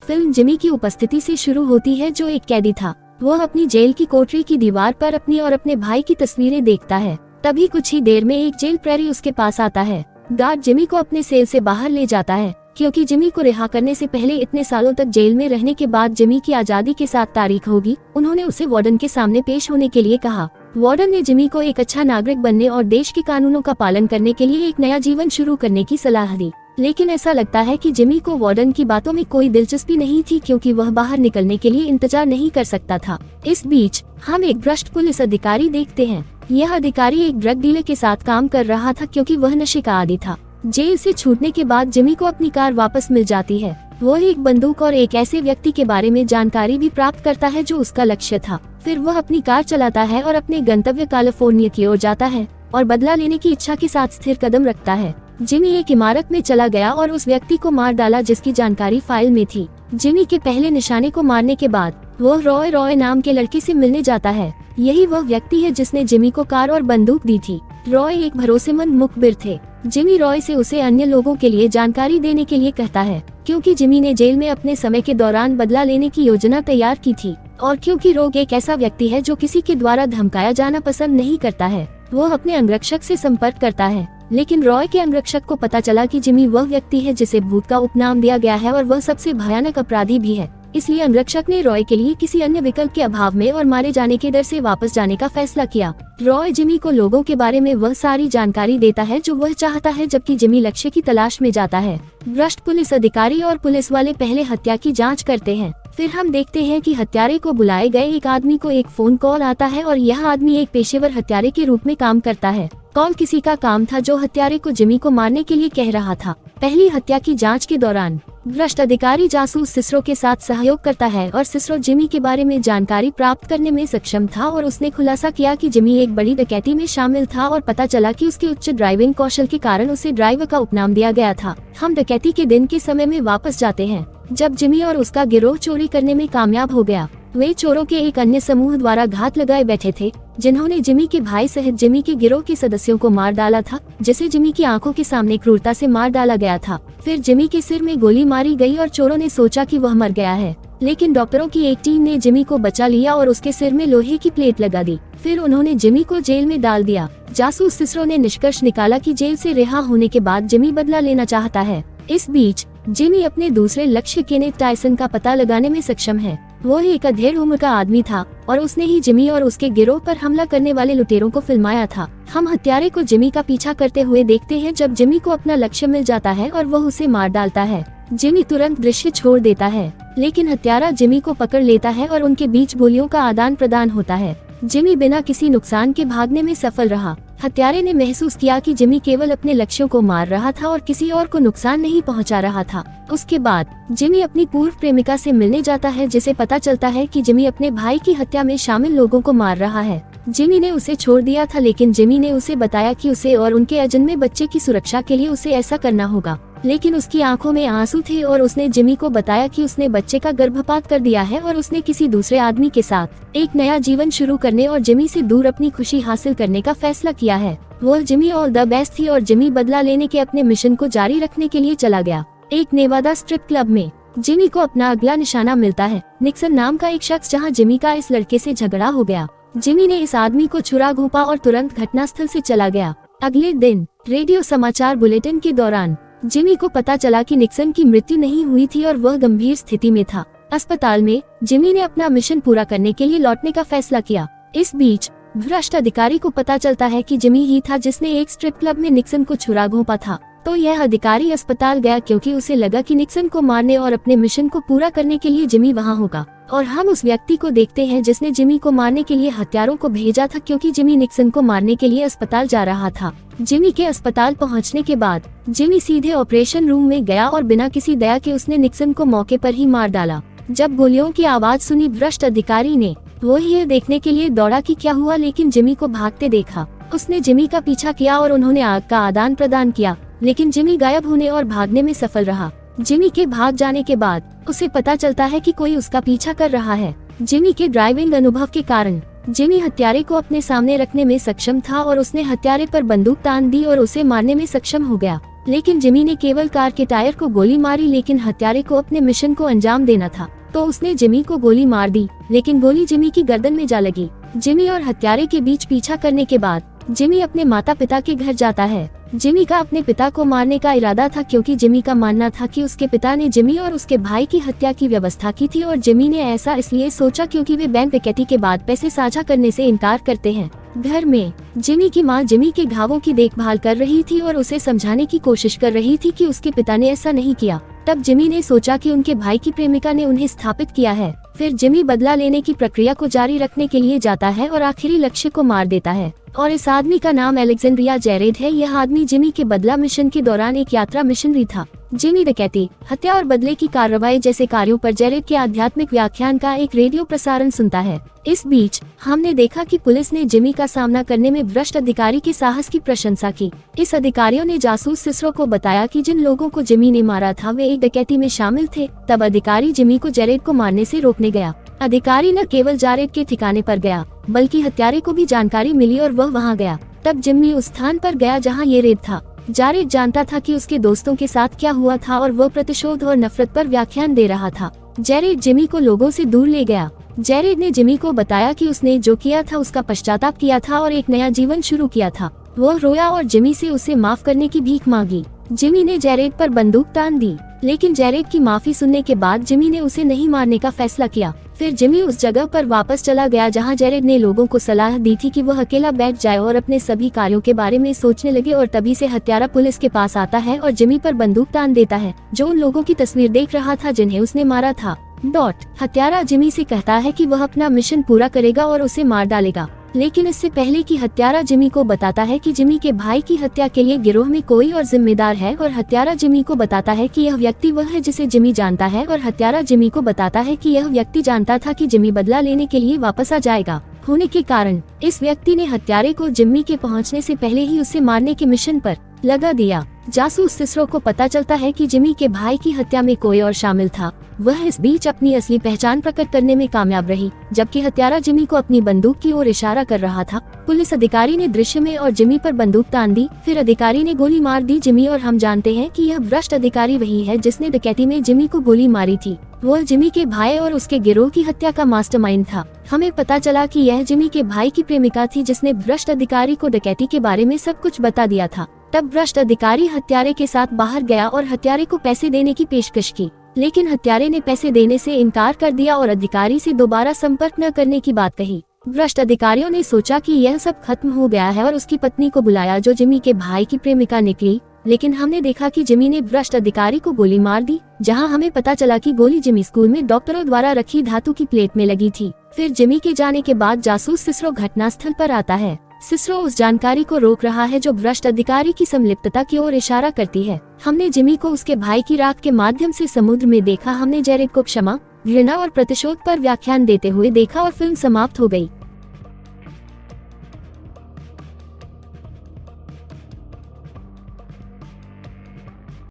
Film Jimmy की उपस्थिति से शुरू होती है, जो एक कैदी था। वह अपनी जेल की कोठरी की दीवार पर अपनी और अपने भाई की तस्वीरें देखता है। तभी कुछ ही देर में एक जेल प्रहरी उसके पास आता है। गार्ड जिमी को अपने सेल से बाहर ले जाता है, क्योंकि जिमी को रिहा करने से पहले इतने सालों तक जेल में रहने के बाद जिमी की आजादी के साथ तारीख होगी। उन्होंने उसे वार्डन के सामने पेश होने के लिए कहा। वार्डन ने जिमी को एक अच्छा नागरिक बनने और देश के कानूनों का पालन करने के लिए एक नया जीवन शुरू करने की सलाह दी। लेकिन ऐसा लगता है कि जिमी को वार्डन की बातों में कोई दिलचस्पी नहीं थी, क्योंकि वह बाहर निकलने के लिए इंतजार नहीं कर सकता था। इस बीच हम एक भ्रष्ट पुलिस अधिकारी देखते हैं। यह अधिकारी एक ड्रग डीलर के साथ काम कर रहा था, क्योंकि वह नशे का आदी था। जेल से छूटने के बाद जिमी को अपनी कार वापस मिल जाती है। वह एक बंदूक और एक ऐसे व्यक्ति के बारे में जानकारी भी प्राप्त करता है जो उसका लक्ष्य था। फिर वह अपनी कार चलाता है और अपने गंतव्य कैलिफोर्निया की ओर जाता है और बदला लेने की इच्छा के साथ स्थिर कदम रखता है। जिमी एक इमारत में चला गया और उस व्यक्ति को मार डाला जिसकी जानकारी फाइल में थी। जिमी के पहले निशाने को मारने के बाद वह रॉय नाम के लड़के से मिलने जाता है। यही वह व्यक्ति है जिसने जिमी को कार और बंदूक दी थी। रॉय एक भरोसेमंद मुखबिर थे। जिमी रॉय से उसे अन्य लोगों के लिए जानकारी देने के लिए कहता है, क्योंकि जिमी ने जेल में अपने समय के दौरान बदला लेने की योजना तैयार की थी, और क्योंकि रोग एक ऐसा व्यक्ति है जो किसी के द्वारा धमकाया जाना पसंद नहीं करता है। वह अपने अंगरक्षक से संपर्क करता है, लेकिन रॉय के अंगरक्षक को पता चला कि जिमी वह व्यक्ति है जिसे भूत का उपनाम दिया गया है और वह सबसे भयानक अपराधी भी है। इसलिए अंगरक्षक ने रॉय के लिए किसी अन्य विकल्प के अभाव में और मारे जाने के डर से वापस जाने का फैसला किया। रॉय जिमी को लोगों के बारे में वह सारी जानकारी देता है जो वह चाहता है, जबकि जिमी लक्ष्य की तलाश में जाता है। भ्रष्ट पुलिस अधिकारी और पुलिस वाले पहले हत्या की जांच करते हैं। फिर हम देखते हैं कि हत्यारे को बुलाए गए एक आदमी को एक फोन कॉल आता है और यह आदमी एक पेशेवर हत्यारे के रूप में काम करता है। कॉल किसी का काम था जो हत्यारे को जिमी को मारने के लिए कह रहा था। पहली हत्या की जांच के दौरान भ्रष्ट अधिकारी जासूस सिसरो के साथ सहयोग करता है और सिसरो जिमी के बारे में जानकारी प्राप्त करने में सक्षम था और उसने खुलासा किया कि जिमी एक बड़ी डकैती में शामिल था और पता चला कि उसके उच्च ड्राइविंग कौशल के कारण उसे ड्राइवर का उपनाम दिया गया था। हम डकैती के दिन के समय में वापस जाते हैं, जब जिमी और उसका गिरोह चोरी करने में कामयाब हो गया। वे चोरों के एक अन्य समूह द्वारा घात लगाए बैठे थे, जिन्होंने जिमी के भाई सहित जिमी के गिरोह के सदस्यों को मार डाला था, जिसे जिमी की आंखों के सामने क्रूरता से मार डाला गया था। फिर जिमी के सिर में गोली मारी गई और चोरों ने सोचा कि वह मर गया है, लेकिन डॉक्टरों की एक टीम ने जिमी को बचा लिया और उसके सिर में लोहे की प्लेट लगा दी। फिर उन्होंने जिमी को जेल में डाल दिया। जासूस सिसरो ने निष्कर्ष निकाला कि जेल से रिहा होने के बाद जिमी बदला लेना चाहता है। इस बीच जिमी अपने दूसरे लक्ष्य केनेथ टायसन का पता लगाने में सक्षम है। वो एक अधेड़ उम्र का आदमी था और उसने ही जिमी और उसके गिरोह पर हमला करने वाले लुटेरों को फिल्माया था। हम हत्यारे को जिमी का पीछा करते हुए देखते हैं जब जिमी को अपना लक्ष्य मिल जाता है और वह उसे मार डालता है। जिमी तुरंत दृश्य छोड़ देता है, लेकिन हत्यारा जिमी को पकड़ लेता है और उनके बीच गोलियों का आदान प्रदान होता है। जिमी बिना किसी नुकसान के भागने में सफल रहा। हत्यारे ने महसूस किया कि जिमी केवल अपने लक्ष्यों को मार रहा था और किसी और को नुकसान नहीं पहुंचा रहा था। उसके बाद जिमी अपनी पूर्व प्रेमिका से मिलने जाता है, जिसे पता चलता है कि जिमी अपने भाई की हत्या में शामिल लोगों को मार रहा है। जिमी ने उसे छोड़ दिया था, लेकिन जिमी ने उसे बताया कि उसे और उनके अजन्मे बच्चे की सुरक्षा के लिए उसे ऐसा करना होगा। लेकिन उसकी आंखों में आंसू थे और उसने जिमी को बताया कि उसने बच्चे का गर्भपात कर दिया है और उसने किसी दूसरे आदमी के साथ एक नया जीवन शुरू करने और जिमी से दूर अपनी खुशी हासिल करने का फैसला किया है। वो जिमी ऑल द बेस्ट थी और जिमी बदला लेने के अपने मिशन को जारी रखने के लिए चला गया। एक नेवादा स्ट्रिप क्लब में जिमी को अपना अगला निशाना मिलता है, निक्सन नाम का एक शख्स, जहाँ जिमी का इस लड़के से झगड़ा हो गया। जिमी ने इस आदमी को छुरा घोंपा और तुरंत घटनास्थल से चला गया। अगले दिन रेडियो समाचार बुलेटिन के दौरान जिमी को पता चला कि निक्सन की मृत्यु नहीं हुई थी और वह गंभीर स्थिति में था। अस्पताल में जिमी ने अपना मिशन पूरा करने के लिए लौटने का फैसला किया। इस बीच भ्रष्ट अधिकारी को पता चलता है कि जिमी ही था जिसने एक स्ट्रिप क्लब में निक्सन को छुरा घोंपा था। तो यह अधिकारी अस्पताल गया क्योंकि उसे लगा कि निक्सन को मारने और अपने मिशन को पूरा करने के लिए जिमी वहां होगा। और हम उस व्यक्ति को देखते हैं जिसने जिमी को मारने के लिए हत्यारों को भेजा था, क्योंकि जिमी निक्सन को मारने के लिए अस्पताल जा रहा था। जिमी के अस्पताल पहुंचने के बाद जिमी सीधे ऑपरेशन रूम में गया और बिना किसी दया के उसने निक्सन को मौके पर ही मार डाला। जब गोलियों की आवाज सुनी, भ्रष्ट अधिकारी ने वो यह देखने के लिए दौड़ा कि क्या हुआ, लेकिन जिमी को भागते देखा। उसने जिमी का पीछा किया और उन्होंने आग का आदान प्रदान किया, लेकिन जिमी गायब होने और भागने में सफल रहा। जिमी के भाग जाने के बाद उसे पता चलता है कि कोई उसका पीछा कर रहा है। जिमी के ड्राइविंग अनुभव के कारण जिमी हत्यारे को अपने सामने रखने में सक्षम था और उसने हत्यारे पर बंदूक तान दी और उसे मारने में सक्षम हो गया। लेकिन जिमी ने केवल कार के टायर को गोली मारी, लेकिन हत्यारे को अपने मिशन को अंजाम देना था तो उसने जिमी को गोली मार दी, लेकिन गोली जिमी की गर्दन में जा लगी। जिमी और हत्यारे के बीच पीछा करने के बाद जिमी अपने माता पिता के घर जाता है। जिमी का अपने पिता को मारने का इरादा था, क्योंकि जिमी का मानना था कि उसके पिता ने जिमी और उसके भाई की हत्या की व्यवस्था की थी, और जिमी ने ऐसा इसलिए सोचा क्योंकि वे बैंक डकैती के बाद पैसे साझा करने से इनकार करते हैं। घर में जिमी की मां जिमी के घावों की देखभाल कर रही थी और उसे समझाने की कोशिश कर रही थी कि उसके पिता ने ऐसा नहीं किया। तब जिमी ने सोचा कि उनके भाई की प्रेमिका ने उन्हें स्थापित किया है। फिर जिमी बदला लेने की प्रक्रिया को जारी रखने के लिए जाता है और आखिरी लक्ष्य को मार देता है, और इस आदमी का नाम अलेक्जेंड्रिया जेरेड है। यह आदमी जिमी के बदला मिशन के दौरान एक यात्रा मिशनरी था। जिमी डकैती, हत्या और बदले की कार्रवाई जैसे कार्यों पर जेरेड के आध्यात्मिक व्याख्यान का एक रेडियो प्रसारण सुनता है। इस बीच हमने देखा कि पुलिस ने जिमी का सामना करने में भ्रष्ट अधिकारी के साहस की प्रशंसा की। इस अधिकारियों ने जासूस सिसरो को बताया कि जिन लोगों को जिमी ने मारा था वे एक डकैती में शामिल थे। तब अधिकारी जिमी को जेरेड को मारने से रोकने गया। अधिकारी न केवल जेरेड के ठिकाने पर गया, बल्कि हत्यारे को भी जानकारी मिली और वह वहां गया। तब जिमी उस स्थान पर गया जहां ये रेड था। जेरेड जानता था कि उसके दोस्तों के साथ क्या हुआ था और वह प्रतिशोध और नफरत पर व्याख्यान दे रहा था। जेरेड जिमी को लोगों से दूर ले गया। जेरेड ने जिमी को बताया कि उसने जो किया था उसका पश्चाताप किया था और एक नया जीवन शुरू किया था। वह रोया और जिमी से उसे माफ करने की भीख मांगी। जिमी ने जेरेड पर बंदूक तान दी, लेकिन जेरेड की माफी सुनने के बाद जिमी ने उसे नहीं मारने का फैसला किया। फिर जिमी उस जगह पर वापस चला गया जहां जेरेड ने लोगों को सलाह दी थी कि वह अकेला बैठ जाए और अपने सभी कार्यों के बारे में सोचने लगे, और तभी से हत्यारा पुलिस के पास आता है और जिमी पर बंदूक तान देता है, जो उन लोगों की तस्वीर देख रहा था जिन्हें उसने मारा था। हत्यारा जिमी से कहता है कि वह अपना मिशन पूरा करेगा और उसे मार डालेगा, लेकिन इससे पहले कि हत्यारा जिमी को बताता है कि जिमी के भाई की हत्या के लिए गिरोह में कोई और जिम्मेदार है, और हत्यारा जिमी को बताता है कि यह व्यक्ति वह है जिसे जिमी जानता है, और हत्यारा जिमी को बताता है कि यह व्यक्ति जानता था कि जिमी बदला लेने के लिए वापस आ जाएगा होने के कारण इस व्यक्ति ने हत्यारे को जिमी के पहुंचने से पहले ही उसे मारने के मिशन पर लगा दिया। जासूस सिसरो को पता चलता है कि जिमी के भाई की हत्या में कोई और शामिल था। वह इस बीच अपनी असली पहचान प्रकट करने में कामयाब रही, जबकि हत्यारा जिमी को अपनी बंदूक की ओर इशारा कर रहा था। पुलिस अधिकारी ने दृश्य में और जिमी पर बंदूक तान दी। फिर अधिकारी ने गोली मार दी जिमी, और हम जानते हैं कि यह भ्रष्ट अधिकारी वही है जिसने डकैती में जिमी को गोली मारी थी। वह जिमी के भाई और उसके गिरोह की हत्या का मास्टरमाइंड था। हमें पता चला कि यह जिमी के भाई की प्रेमिका थी जिसने भ्रष्ट अधिकारी को डकैती के बारे में सब कुछ बता दिया था। तब भ्रष्ट अधिकारी हत्यारे के साथ बाहर गया और हत्यारे को पैसे देने की पेशकश की, लेकिन हत्यारे ने पैसे देने से इनकार कर दिया और अधिकारी से दोबारा संपर्क न करने की बात कही। भ्रष्ट अधिकारियों ने सोचा कि यह सब खत्म हो गया है और उसकी पत्नी को बुलाया, जो जिमी के भाई की प्रेमिका निकली, लेकिन हमने देखा कि जिमी ने भ्रष्ट अधिकारी को गोली मार दी, जहां हमें पता चला कि गोली जिमी स्कूल में डॉक्टरों द्वारा रखी धातु की प्लेट में लगी थी। फिर जिमी के जाने के बाद जासूस सिसरो घटनास्थल पर आता है। सिसरो उस जानकारी को रोक रहा है जो भ्रष्ट अधिकारी की संलिप्तता की ओर इशारा करती है। हमने जिमी को उसके भाई की राख के माध्यम से समुद्र में देखा। हमने जेरेड को क्षमा, घृणा और प्रतिशोध पर व्याख्यान देते हुए देखा और फिल्म समाप्त हो गई।